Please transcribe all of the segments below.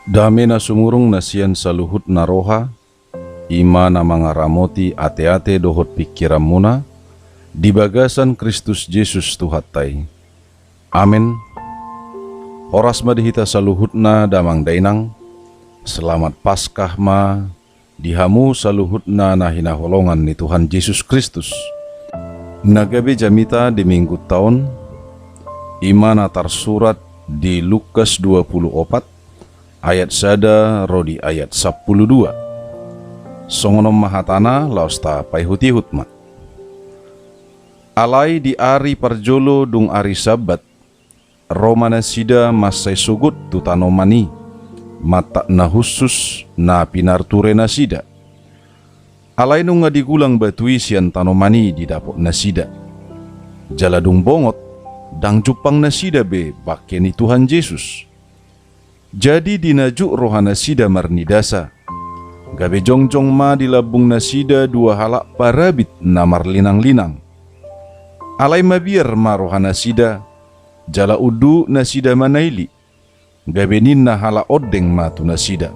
Damena sumurung nasian saluhut naroha, ima na mga ramoti ate-ate dohot pikiran muna, di bagasan Kristus Yesus tuhatay. Amin. Horas madihita saluhut na damang dainang, selamat Paskah ma, dihamu saluhut na hinaholongan ni Tuhan Yesus Kristus. Nagabi jamita di minggu tahun, ima na tarsurat di Lukas 24, ayat sada rodi ayat 12. Songonom mahatana lausta paihuti hutmat. Alai di ari parjolo dung ari sabat, romana sida masai sugut tutanomani, mata na husus na pinarture na sida. Alai nung ngadigulang batui sian tanomani di dapok na sida. Jaladung bongot, dang jupang na sida be bakeni Tuhan Yesus. Jadi dinajuk rohana sida marnidasa. Gabe jongjong ma dilabung nasida dua halak parabit namar linang-linang. Alai mabiar ma rohana sida, jala udu nasida manaili. Gabe ninna halak odeng ma tu nasida.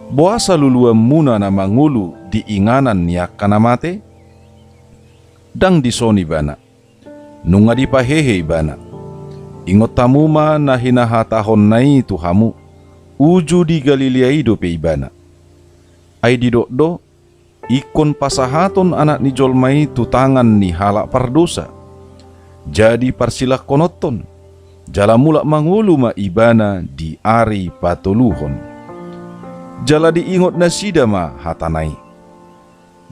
Boasa luluam muna na mangulu di inganan yakana mate. Dang disoni bana. Nunga dipahehe bana. Ingot tamu ma na hinahatahon nai tuhamu, uju di Galilea ido pe ibana. Ai didokdo, ikon pasahaton anak ni jolmai tu tangan ni halak pardosa. Jadi parsilak konoton, jala mulak mangulu ma ibana di ari patoluhon. Jala diingot nasida ma hatanai.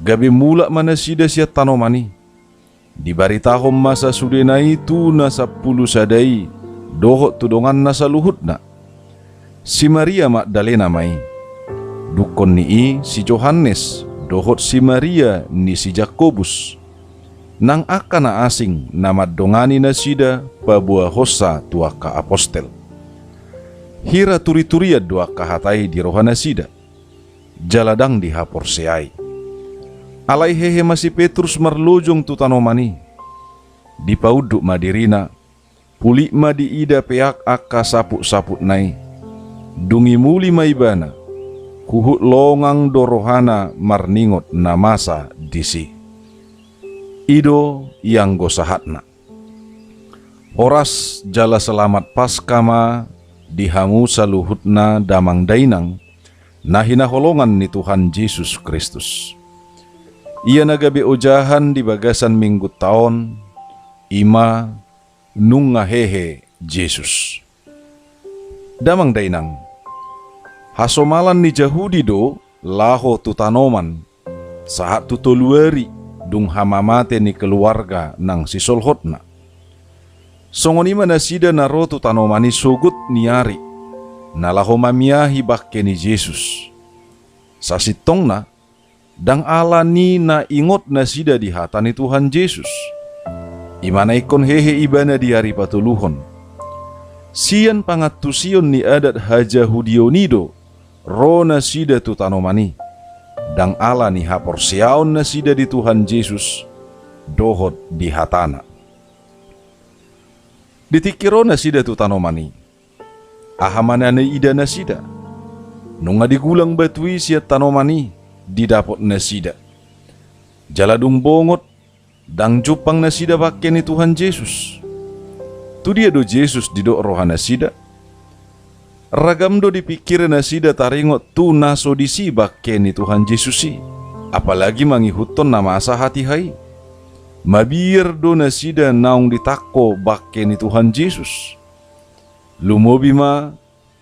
Gabe mulak manasida siat tanomani. Dibaritahom masa sudenai tu na 10 sadai, dohot tudongan nasa luhutna. Si Maria Magdalena mai, dukon ni si Johannes, dohot si Maria ni si Jakobus. Nang akana asing nama dongani nasida pabuah hosa tua ka apostel. Hira turi-turia dua kahatai di rohana sida. Jaladang dihapor seai. Alai hehe masih Petrus marlojong tu tanomani. Di pauduk madirina, puli madi ida peak akka saput-saput nai. Dungi muli maibana, kuhut longang dorohana marningot namasa disi. Ido yang gosahatna. Horas jala selamat paskama dihamu saluhutna damang dainang, nahina holongan ni Tuhan Yesus Kristus. Ia nagabe ojahan di bagasan minggu tahun, ima nunga hehe Yesus. Damang dainang, hasomalan ni Jahudi do laho tu tanoman, saat tu toluari dung hamamate ni keluarga nang sisolhotna. Songoni manasida naro tu tanomani sugut niari, nalaho mamiahi bakke ni Yesus. Sasitongna, dang ala ni na ingot na sida di hata ni Tuhan Yesus. Imana ikon hehe ibana di hari patuluhon. Sian pangatusion ni adat haja hudionido, ro na sida tu tanomani. Dang ala ni hapor siaon na sida di Tuhan Yesus, dohot di hatana. Ditikiro na sida tu tanomani. Ahamana na ida na sida. Nunga digulang batui siya tanomani. Didapot nasida. Jaladung bongot, dang jupang nasida bakke ni Tuhan Yesus. Tu dia do Yesus didok rohana sida. Ragam do dipikir nasida taringot tu naso disi bakke ni Tuhan Yesusi. Apalagi mangihuton nama asa hati hai. Mabir do nasida naung ditako bakke ni Tuhan Yesus. Lumobima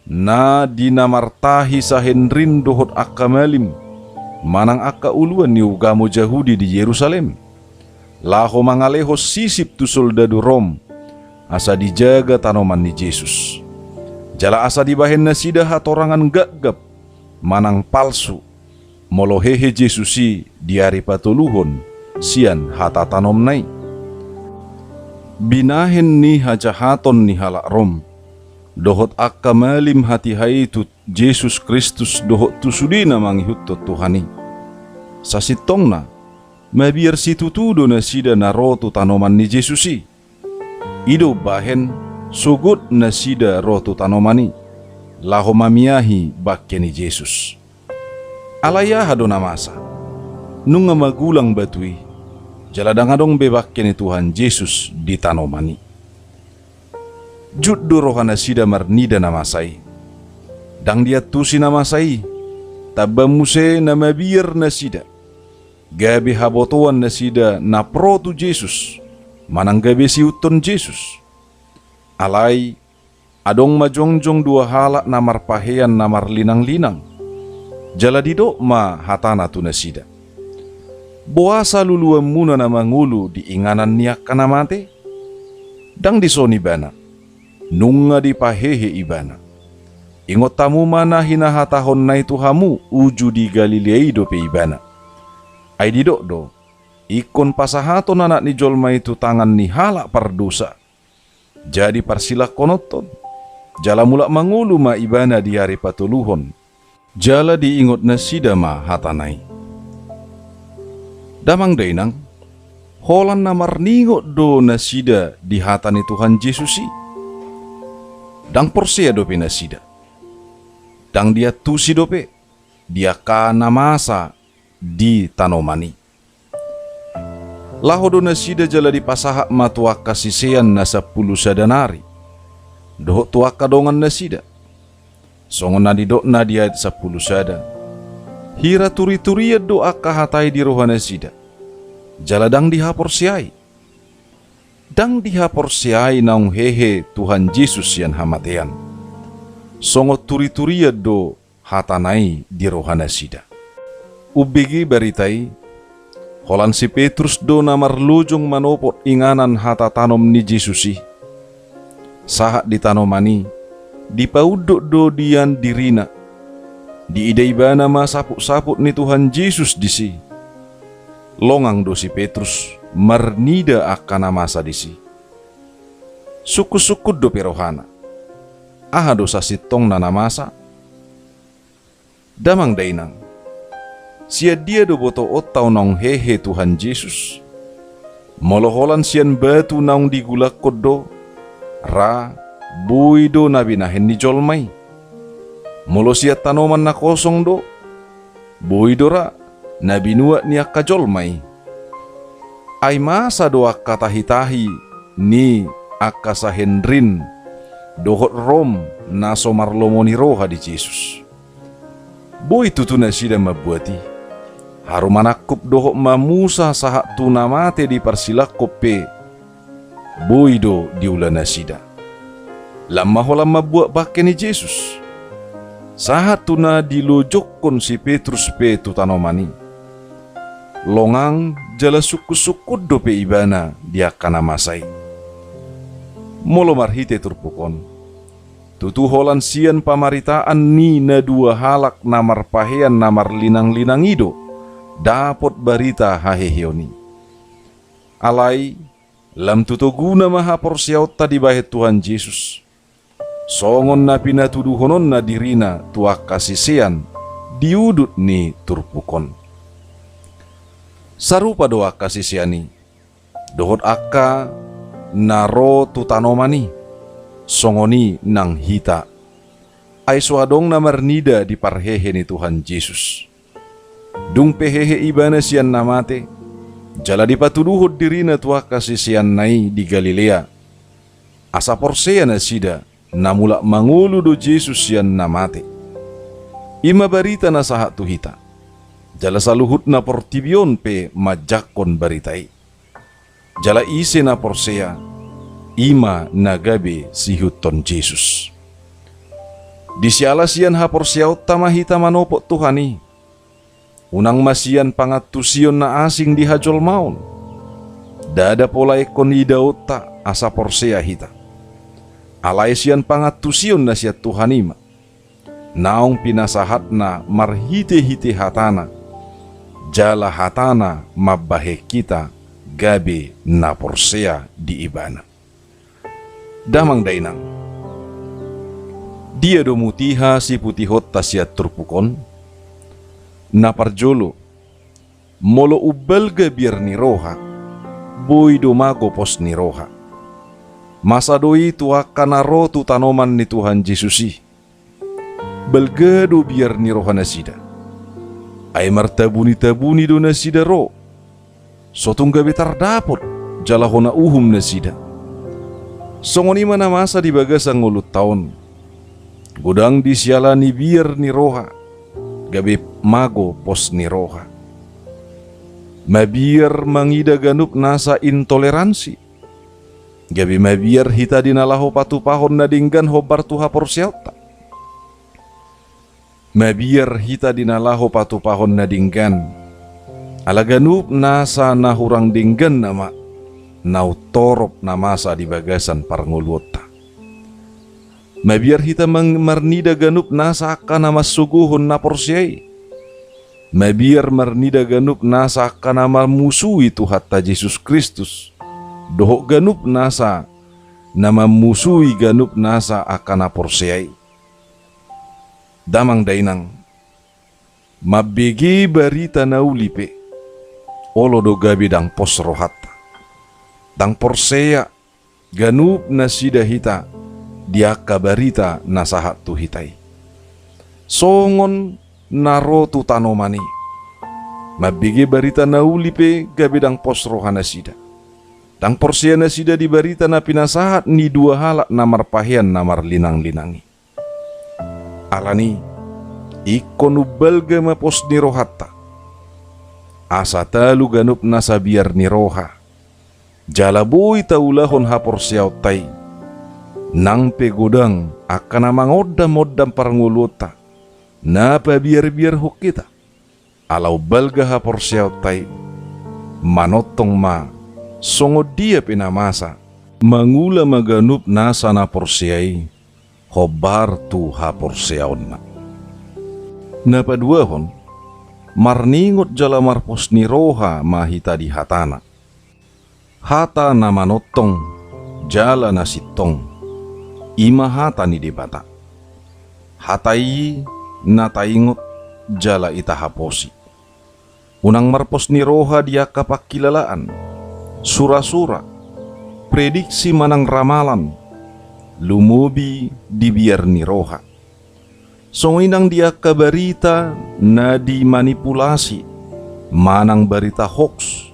na dinamartahi sahenrin dohot akamalim. Manang akka uluan ni ugamo Jahudi di Yerusalem. Laho mangaleho sisip tu soldadu Rom, asa dijaga tanoman ni Yesus. Jala asa dibahen na sida hatorangan gaggap, manang palsu, molohehe Yesusi diari patuluhon, sian hata tanom nai. Binahen ni hajahaton ni halak Rom, dohot akka malim hati haitu Yesus Kristus dohot tu sudina mangihutot Tuhani. Sasitongna, mabiar situtudo na sida narotu tanoman ni Yesusi. Ido bahen sugut na sida rotu tanomani. laho mamiahi bakke ni Jesus. Alaya hadona masa, nunga magulang batui, jaladang adong bebakke ni Tuhan Yesus di tanomani. Juddo rohana sida marnida namasai, dang dia tusi namasai, tabamuse nama biar nasida, gabi habotoan nasida na protu Jesus, manang gabi siuton Jesus. Alai, adong majongjong dua halak namar pahean namar linang-linang, jala didok ma hatana tu nasida. Boasa luluan muna na mangulu di inganan niak kana mate, dang disoni bana, nunga di pahehe ibana. Ingot tamu mana hina hatahon na itu hamu uju di Galilei do pe ibana. Ay didok do, ikon pasahaton anak ni jolma itu tangan ni halak pardosa. Jadi parsilak konoton, jala mulak mangulu ma ibana di hari patuluhon, jala diingot na sida ma hatanai. Damang dainang, holan namar ningot do na sida di hatani Tuhan Yesusi. Dang porsia dope na sida. Dang dia tusi dope, dia kana masa di tanomani. Lahodo na sida jala di pasahak matuak kasisean na 10 sadanari. Dohok tuak kadongan na sida. Songon na didok na dia 10 sada. Hira turi-turiya doa kahatai di rohana sida. Jala dang dihaporsiai. Dang dihaporsiai naung hehe Tuhan Yesus yan hamatean. Songo turi-turiya do hatanai di rohana sida. Ubigi baritai, holan si Petrus do namar lujung manopot inganan hata tanom ni Jesusi. Sahat di tanomani, di paudok do dian dirina, di idaibana ma saput-saput ni Tuhan Yesus disi. Longang do si Petrus marnida akana masa disi. Suku-suku do perohana. Aha dosa sitong nana masa. Damang dainang. Sia dia do boto otau naung hehe Tuhan Yesus. Moloholan sian batu naung digulak kodo. Ra bui do nabi nahen ni jolmai. Molo sia tanoman na kosong do. Bui do ra nabi nuak ni akka jolmai. Ay masa do akka tahitahi ni akka sahenrin. Dohot rom na somarlomoni roha di Jesus. Boy tutu na sida mabuati. Harum manakup dohok mamusa sahat tuna mate di parsilakop pe. Boy do diulan na sida. Lama holam mabuat bakke ni Jesus. Sahat tuna dilojokon si Petrus pe tutanomani. Longang jala suku-suku do pe ibana dia kana masai. Molo marhite turpukon. Tutu holan sian pamaritaan ni na 2 halak namar pahean namar linang-linang ido. Dapot barita haheheoni. Alai, lam tutu guna maha porsiaut tadi bahet Tuhan Yesus. Songon na pinatuduhonon na dirina tuak kasisian diudut ni turpukon. Sarupa doa kasisiani. Dohot akka naro tutanomani songoni nang hita ay suadong na marnida di parhehe ni Tuhan Yesus. Dung pehehe ibana sian namate jala di patuduhod dirina tua kasisian nai di Galilea. Asa porsea na sida namula mangulu do Jesus sian namate. Ima barita na sahat tu hita jala saluhut na portibion pe majakon baritai. Jala ise na porsea, ima nagabe si huton Jesus. Di siala sian ha porseaw tamahita manopot Tuhani. Unang masian pangatusion na asing di hajol maun. Dada pola ekon idauta asa porsea hita. Alay sian pangatusion na siya Tuhanima. Naong pinasahat na marhite-hite hatana. Jala hatana mabahe kita gabi na porsea di ibana. Damang dainang. Dia do mutiha si putihot tasya turpukon. Na parjolo. Molo ubelga biar ni roha. Boy do mago pos ni roha. Masa doi tua kanaro tu tanoman ni Tuhan Yesusi. balgado biar ni roha nasida. Ay martabuni-tabuni do nasida ro. Sotong gabi tardapot jalahona uhum nasida. Songoni mana masa di bagasang ulut taon. Godang di siala ni biar ni roha. Gabi mago pos ni roha. Mabiar mangida ganup nasa intoleransi. Gabi mabiar hita dinalaho patupahon na dinggan hobar tuha porsiauta. Mabiar hita dinalaho patupahon na dinggan. Alaganup nasa nahurang dinggan nama nautorop na masa di bagasan parnguluta. Mabiar hita marnida ganup nasa akan nama suguhon na porsiai. Mabiar marnida ganup nasa akan nama musuhi Tuhatta Yesus Kristus. Dohok ganup nasa nama musuhi ganup nasa akan na porsiai. Damang dainang mabigi barita na ulipe olo do gabi dang pos rohata dang porseya ganup na sida hita dia kabarita nasahat tu hitai songon naro tu tanomani mabigi barita na ulipe gabi dang pos rohana sida dang porseya na sida di barita na pinasahat ni dua halak namar pahian namar linang-linangi alani ikonu balga mapos ni rohata asa talu ganup nasa biar ni roha jalaboy taulahon hapor siyaw tay nang pegodang akan mangodam-odam paranguluta na pabiar-biar hok kita alau balga hapor siyaw tay manotong ma songo dia pinamasa mangula maganup nasa na porsiyay hobar tu hapor siyaon na. Napaduahon, marningot jala marpos ni roha mahita di hatana. Hata na manotong, jala na sitong, ima hata ni debata. Hatai na taingot, jala itahaposi. Unang marpos ni roha dia kapakilalaan, sura-sura, prediksi manang ramalan, lumubi di biar ni roha. Songinang dia kabarita na dimanipulasi, manang barita hoax.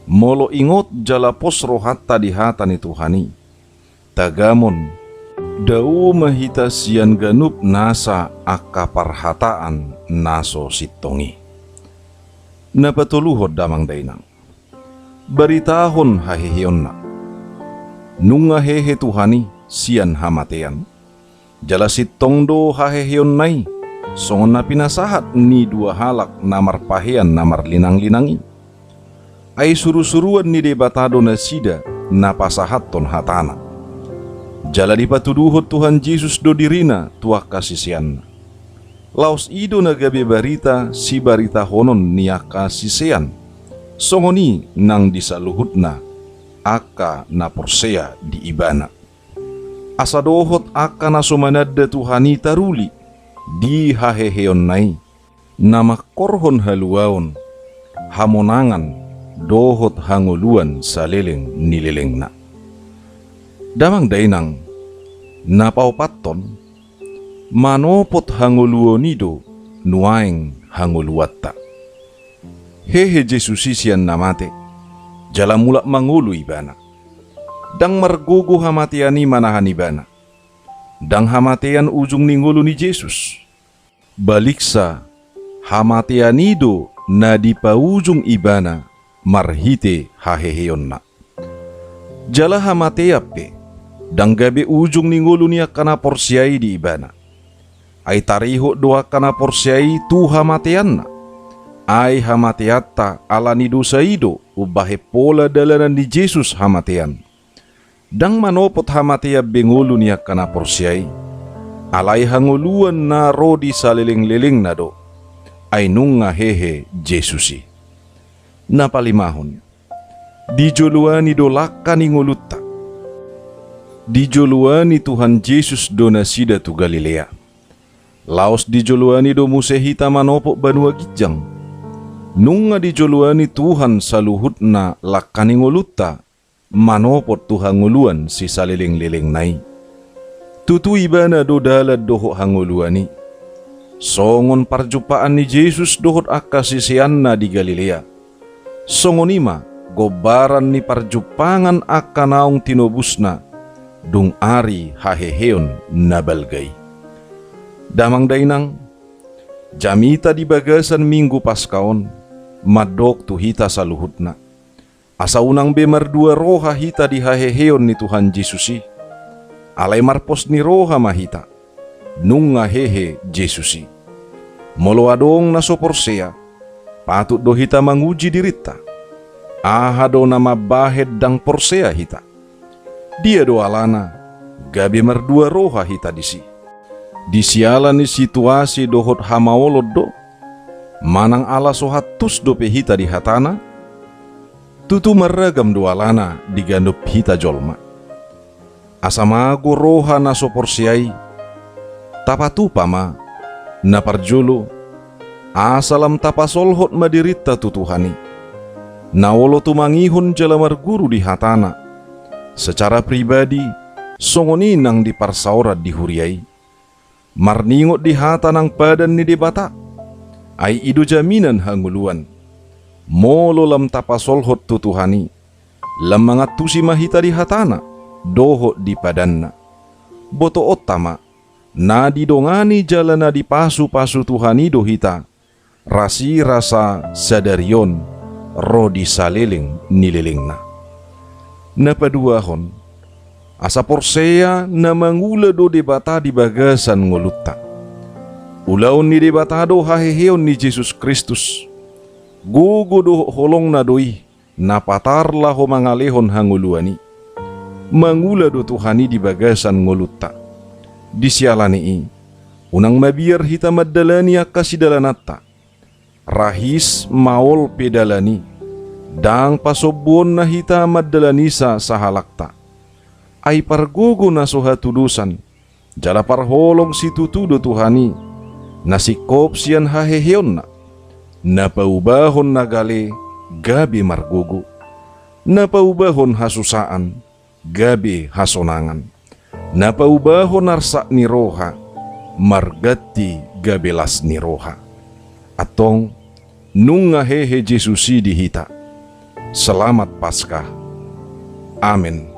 Molo ingot jala pos rohata di hata ni Tuhani. Tagamon, dau mahita sian ganup nasa akaparhataan naso sitongi. Napatuluhod damang dainang. Baritahon hahehion na. Nunga hehe Tuhani sian hamatean. Jala sitong do hahehion nai, songon na pinasahat ni dua halak namar pahian namar linang-linangi. Ay suru-suruan ni debatado na sida na pasahat ton hatana. Jala dipatuduhot Tuhan Yesus do dirina tuah kasisian. Laos ido na gabi barita si barita honon niya kasisian. Songoni nang disaluhut na aka na porseya di ibana. Asadohot aka na sumanadda Tuhani taruli di haheheon nai nama korhon haluaon hamonangan dohot hanguluan sa leleng nileleng na. Damang dainang napaupaton manopot hanguluonido nuaeng hanguluwatta. Hehe Jesusisian namate jala mulak mangulu ibana. Dang margugu hamatiani manahan ibana. Dang hamatian ujung ningulu ni Yesus. Baliksa hamatianido na di paujung ibana marhite haheheon na. Jala hamateape dang gabi ujung ningulu niya kana porsiai di ibana. Ay tariho doa kana porsiai tu hamatean na. Ay hamateata ala ni dosaido ubahe pola dalanan ni Yesus hamatean. Dang manopot hamatea bengulu niya kana porsiai. Alay hanguluan na rodi sa liling-liling na do. Ay nunga hehe Jesusi. Napalimahon. Dijoluani do laka ni nguluta. Dijoluani Tuhan Yesus do nasida tu Galilea. Laos dijoluani do musehita manopok banua gijang. Nunga dijoluani Tuhan saluhut na laka ni nguluta. Manopot tu hanguluan si saliling-liling nai. Tutu ibana do dalad doho hanguluani. songon parjumpaan ni Yesus dohot akasisianna di Galilea. Songonima gobaran ni parjumpangan akanaung tinobusna dung ari haheheon nabalgay. Damang dainang jamita di bagasan minggu paskaon madok tu hita saluhutna. Asa unang bemar dua roha hita di haheheon ni Tuhan Yesusi. Alay marpos ni roha mahita nung ngahehe Yesusi. Molo adong nasoporsea patut do hita manguji dirita. Aha do nama bahed dang porsea hita. Dia do alana gabe merdua roha hita disi. Disiala ni situasi dohot hamaolod do manang ala sohatus dope hita di hatana. Tutu meragam do alana digandup hita jolma. Asamago roha nasoporsiai tapatu pama na parjolo asalam tapasolhot madirita tutuhani. Nawolo tumangihon jalamar guru di hatana. Secara pribadi songoni nang diparsaurat dihuriai. Marningot di hata nang padan ni debata. Ai ido jaminan hanguluan. Molo lam tapasolhot tutuhani. Lam mangatusi mahita di hatana. Dohot di padanna. Boto otama. Na didongani jalana di pasu-pasu Tuhani dohita. Rasi rasa sadarion. Rodi saliling nililingna. Napaduahon. Asa porsea na mangula do debata di bagasan ngolutta. Ulaon ni debata do haheheon ni Jesus Kristus. Gugu do holong na doi. Napatar laho mangalehon hanguluani. Mangula do Tuhani di bagasan ngolutta. Disialani unang mabiar hita maddalani akasidalanata. Rahis maol pedalani. Dang pasobon na hita maddalanisa sahalakta. Ay pargugo na sohatudusan. Jala parholong si tutudo Tuhani. Nasikop siyan haheheon na. Napaubahon na gali gabi margugo. Napaubahon hasusaan gabi hasonangan. Napaubahon narsa ni roha margati gabelas ni roha. Atong nung ngahehe Jesusi dihita. Selamat Paskah. Amin.